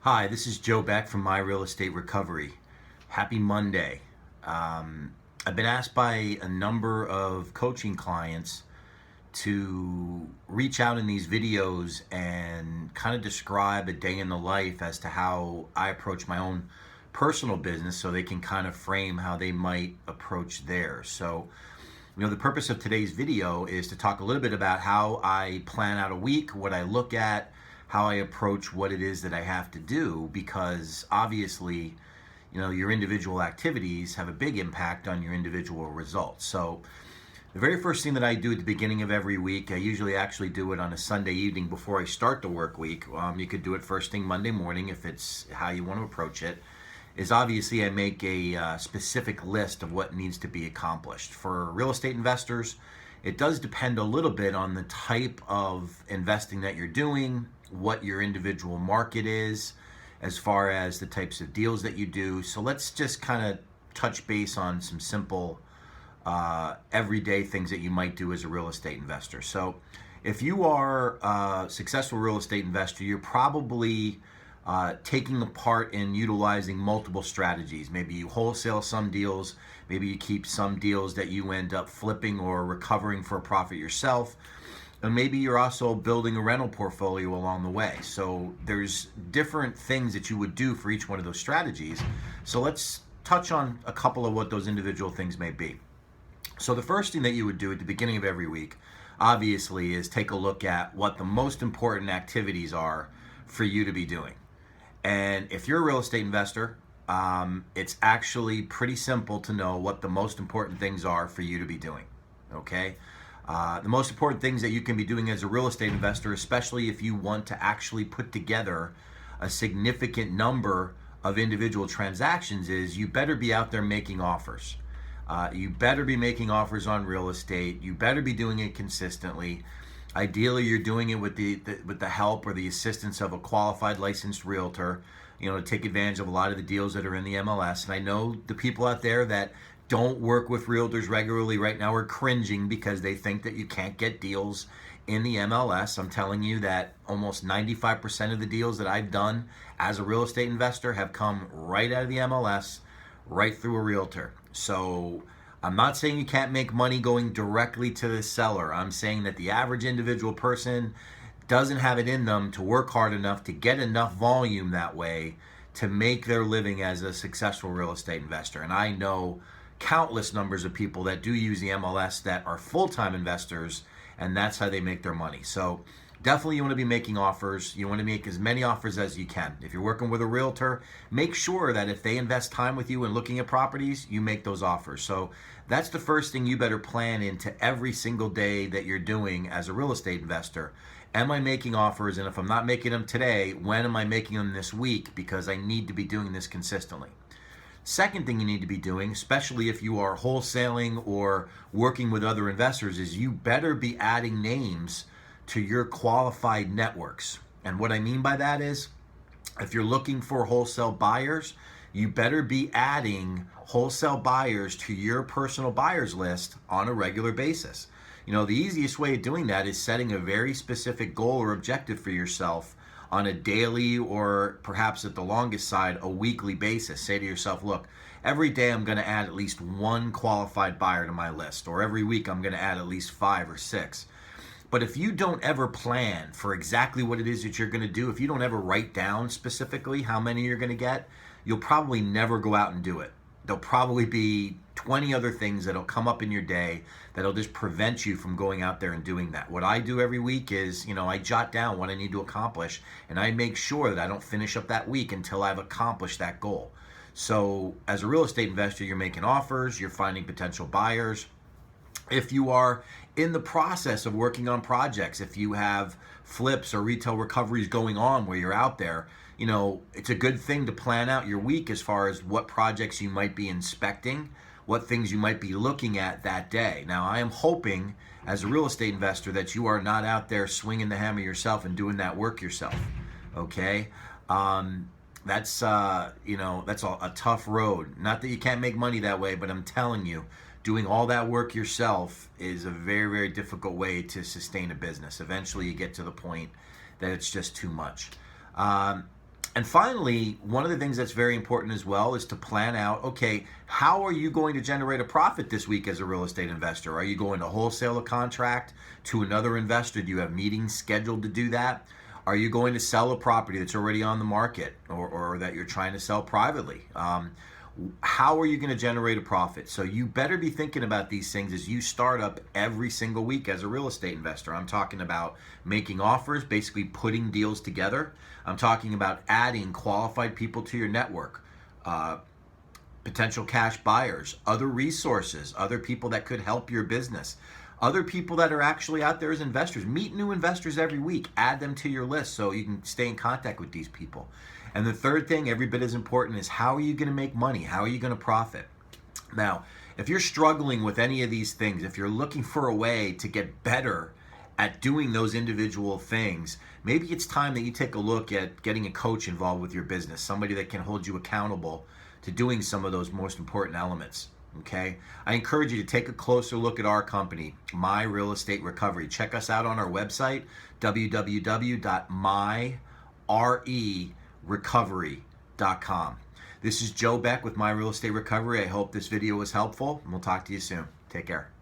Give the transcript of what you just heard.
Hi, this is Joe Beck from My Real Estate Recovery. Happy Monday. I've been asked by a number of coaching clients to reach out in these videos and kind of describe a day in the life as to how I approach my own personal business so they can kind of frame how they might approach theirs. So, the purpose of today's video is to talk a little bit about how I plan out a week, what I look at, how I approach what it is that I have to do, because obviously, your individual activities have a big impact on your individual results. So the very first thing that I do at the beginning of every week, I usually actually do it on a Sunday evening before I start the work week. You could do it first thing Monday morning if it's how you want to approach it, is obviously I make a specific list of what needs to be accomplished. For real estate investors, it does depend a little bit on the type of investing that you're doing, what your individual market is, as far as the types of deals that you do. So let's just kind of touch base on some simple everyday things that you might do as a real estate investor. So if you are a successful real estate investor, you're probably taking a part in utilizing multiple strategies. Maybe you wholesale some deals, maybe you keep some deals that you end up flipping or recovering for a profit yourself, and maybe you're also building a rental portfolio along the way. So there's different things that you would do for each one of those strategies. So let's touch on a couple of what those individual things may be. So the first thing that you would do at the beginning of every week, obviously, is take a look at what the most important activities are for you to be doing. And if you're a real estate investor, it's actually pretty simple to know what the most important things are for you to be doing, okay? The most important things that you can be doing as a real estate investor, especially if you want to actually put together a significant number of individual transactions, is you better be out there making offers. You better be making offers on real estate. You better be doing it consistently. Ideally, you're doing it with the help or the assistance of a qualified licensed realtor, to take advantage of a lot of the deals that are in the MLS. And I know the people out there that don't work with realtors regularly right now are cringing because they think that you can't get deals in the MLS. I'm telling you that almost 95% of the deals that I've done as a real estate investor have come right out of the MLS, right through a realtor. So I'm not saying you can't make money going directly to the seller. I'm saying that the average individual person doesn't have it in them to work hard enough to get enough volume that way to make their living as a successful real estate investor. And I know countless numbers of people that do use the MLS that are full-time investors, and that's how they make their money. So definitely you want to be making offers. You want to make as many offers as you can. If you're working with a realtor, make sure that if they invest time with you in looking at properties, you make those offers. So that's the first thing you better plan into every single day that you're doing as a real estate investor. Am I making offers? And if I'm not making them today, when am I making them this week? Because I need to be doing this consistently. Second thing you need to be doing, especially if you are wholesaling or working with other investors, is you better be adding names to your qualified networks. And what I mean by that is, if you're looking for wholesale buyers, you better be adding wholesale buyers to your personal buyers list on a regular basis. The easiest way of doing that is setting a very specific goal or objective for yourself on a daily, or perhaps at the longest side, a weekly basis. Say to yourself, look, every day I'm going to add at least one qualified buyer to my list, or every week I'm going to add at least 5 or 6. But if you don't ever plan for exactly what it is that you're going to do, if you don't ever write down specifically how many you're going to get, you'll probably never go out and do it. There'll probably be 20 other things that'll come up in your day that'll just prevent you from going out there and doing that. What I do every week is, I jot down what I need to accomplish, and I make sure that I don't finish up that week until I've accomplished that goal. So as a real estate investor, you're making offers, you're finding potential buyers. If you are in the process of working on projects, if you have flips or retail recoveries going on where you're out there, it's a good thing to plan out your week as far as what projects you might be inspecting, what things you might be looking at that day. Now, I am hoping as a real estate investor that you are not out there swinging the hammer yourself and doing that work yourself, okay? That's a tough road. Not that you can't make money that way, but I'm telling you, doing all that work yourself is a very, very difficult way to sustain a business. Eventually you get to the point that it's just too much. And finally, one of the things that's very important as well is to plan out, okay, how are you going to generate a profit this week as a real estate investor? Are you going to wholesale a contract to another investor? Do you have meetings scheduled to do that? Are you going to sell a property that's already on the market or that you're trying to sell privately? How are you going to generate a profit? So you better be thinking about these things as you start up every single week as a real estate investor. I'm talking about making offers, basically putting deals together. I'm talking about adding qualified people to your network, potential cash buyers, other resources, other people that could help your business, other people that are actually out there as investors. Meet new investors every week, add them to your list so you can stay in contact with these people. And the third thing, every bit as important, is how are you going to make money? How are you going to profit? Now, if you're struggling with any of these things, if you're looking for a way to get better at doing those individual things, maybe it's time that you take a look at getting a coach involved with your business, somebody that can hold you accountable to doing some of those most important elements. Okay, I encourage you to take a closer look at our company, My Real Estate Recovery. Check us out on our website, www.myrecovery.com. This is Joe Beck with My Real Estate Recovery. I hope this video was helpful, and we'll talk to you soon. Take care.